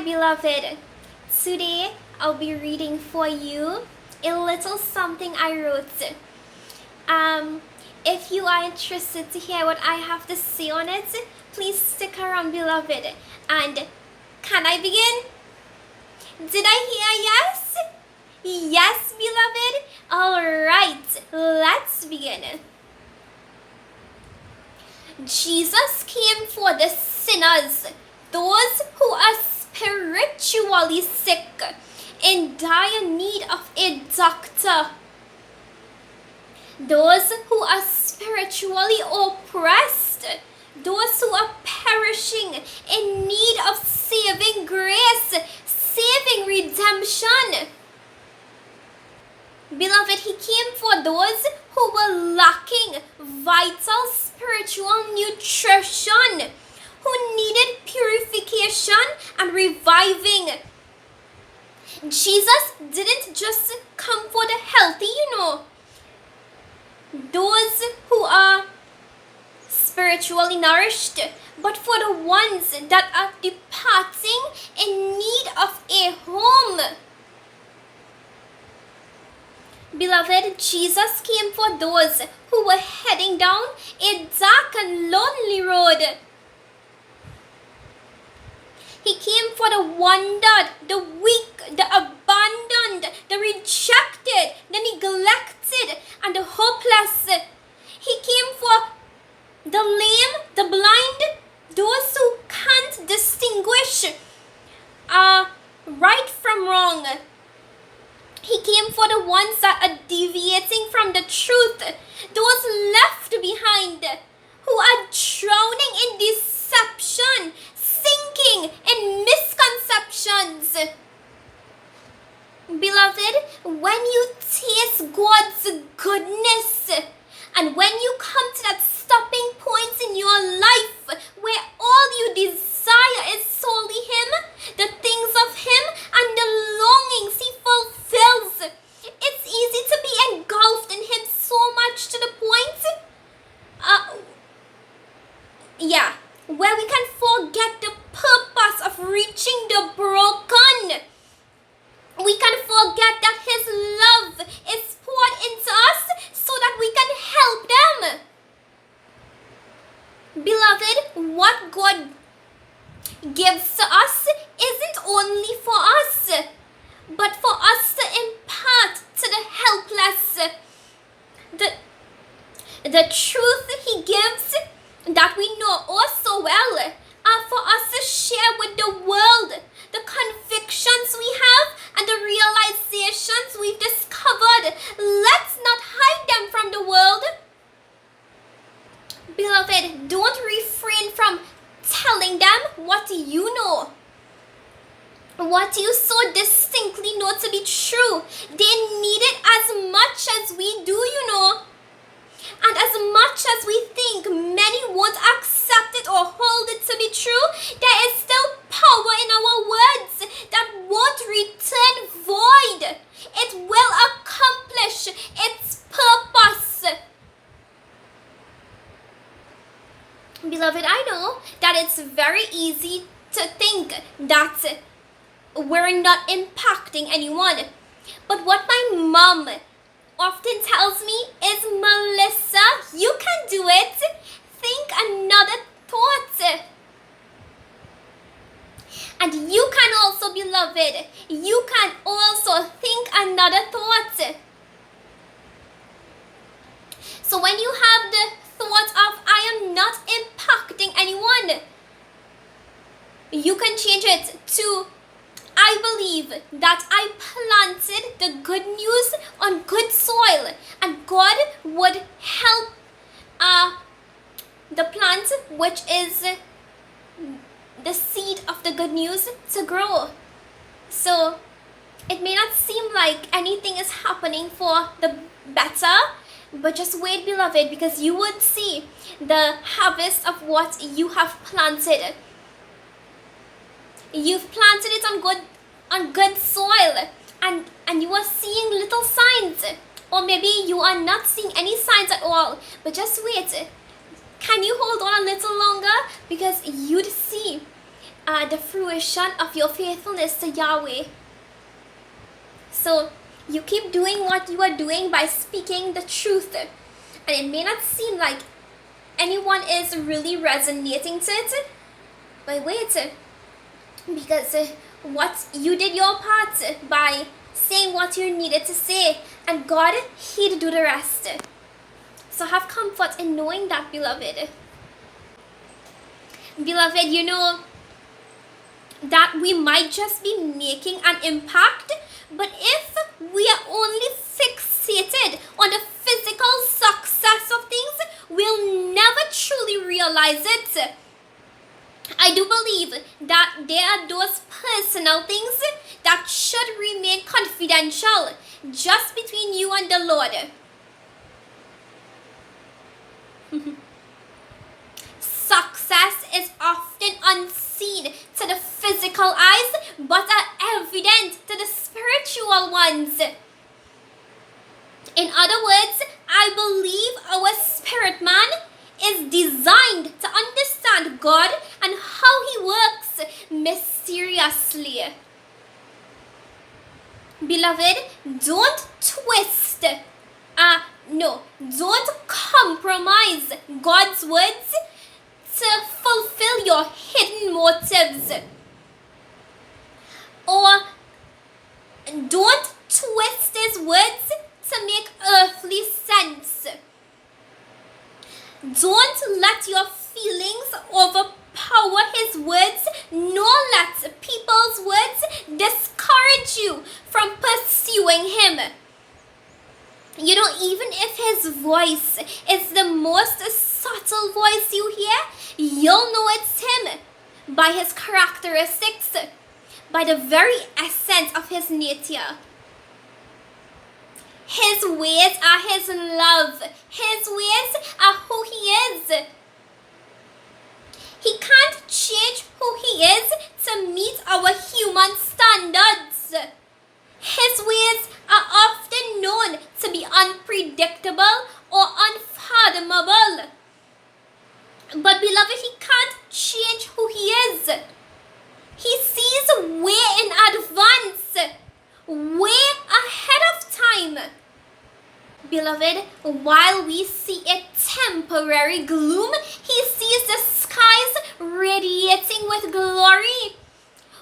beloved. Today I'll be reading for you a little something I wrote. Um, if you are interested to hear what I have to say on it, please stick around, beloved. And can I begin? Did I hear yes? Yes, beloved? Alright, let's begin. Jesus came for the sinners, those who are spiritually sick, in dire need of a doctor, those who are spiritually oppressed, those who are perishing in need of saving grace, saving redemption. Beloved, he came for those who were lacking vital spiritual nutrition, who needed purification and reviving. Jesus didn't just come for the healthy, those who are spiritually nourished, but for the ones that are departing in need of a home. Beloved, Jesus came for those who were heading down a dark and lonely road. He came for the wounded, the weak, the abandoned, the rejected, the neglected, and the hopeless. He came for the lame, the blind, those who can't distinguish right from wrong. He came for the ones that are deviating from the truth, those left behind, who are drowning in deception, sinking in misconceptions. Beloved, when you taste God's goodness, and when you come to that stopping point in your life where all you desire is solely Him, the things of Him, and the longings He fulfills, it's easy to be engulfed in Him so much to the point, where we can forget the purpose of reaching the broken. We can forget that His love is poured into us so that we can help them. Beloved, what God gives to us isn't only for us, but for us to impart to the helpless. The truth He gives that we know oh so well are for us to share with the world. The convictions we have and the realizations we've discovered, let's not hide them from the world. Beloved, don't refrain from telling them what you know, what you so distinctly know to be true. They need it as much as we do, And as much as we think many won't accept it or hold it to be true, there is still power in our words that won't return void. It will accomplish its purpose. Beloved, I know that it's very easy to think that we're not impacting anyone. But what my mom often tells me is, Melissa, you can do it. Think another thought. And you can also, beloved, you can also think another thought. So when you have the thought of, I am not impacting anyone, you can change it to, I believe that I planted the good news on good soil, and God would help the plant, which is the seed of the good news, to grow. So it may not seem like anything is happening for the better, but just wait, beloved, because you would see the harvest of what you have planted. You've planted it on good soil, and you are seeing little signs, or maybe you are not seeing any signs at all. But just wait. Can you hold on a little longer? Because you'd see the fruition of your faithfulness to Yahweh. So you keep doing what you are doing by speaking the truth. And it may not seem like anyone is really resonating to it, but wait, because what you did your part by saying what you needed to say, and God, He'd do the rest. So have comfort in knowing that, beloved. Beloved, you know that we might just be making an impact, but if we are only fixated on the physical success of things, we'll never truly realize it. I do believe that there are those personal things that should remain confidential, just between you and the Lord. Success is often unseen to the physical eyes, but are evident to the spiritual ones. In other words, I believe our spirit man is designed to understand God and how He works mysteriously. Beloved, don't twist, don't compromise God's words to fulfill your hidden motives. Or don't twist His words to make earthly sense. Don't let your feelings overpower His words, nor let people's words discourage you from pursuing Him. You know, even if His voice is the most subtle voice you hear, you'll know it's Him by His characteristics, by the very essence of His nature. His ways are His love. His ways are who He is. He can't change who He is to meet our human standards. His ways are often known to be unpredictable or unfathomable. But beloved, He can't change who He is. He sees way in advance, way ahead of time. Beloved, while we see a temporary gloom, He sees the skies radiating with glory.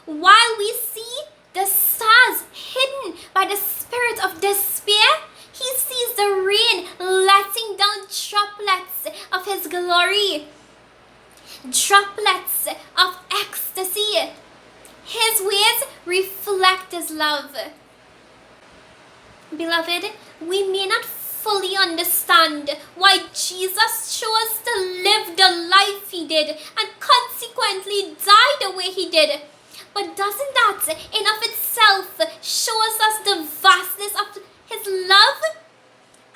While we see the stars hidden by the spirit of despair, He sees the rain letting down droplets of His glory, droplets of ecstasy. His ways reflect His love. Beloved, we may not fully understand why Jesus chose to live the life He did and consequently die the way He did. But doesn't that in of itself shows us the vastness of His love?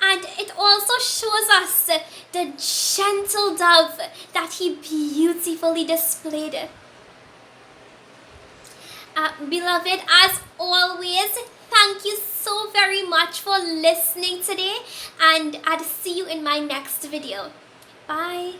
And it also shows us the gentle dove that He beautifully displayed. Beloved, as always, thank you so very much for listening today, and I'll see you in my next video. Bye.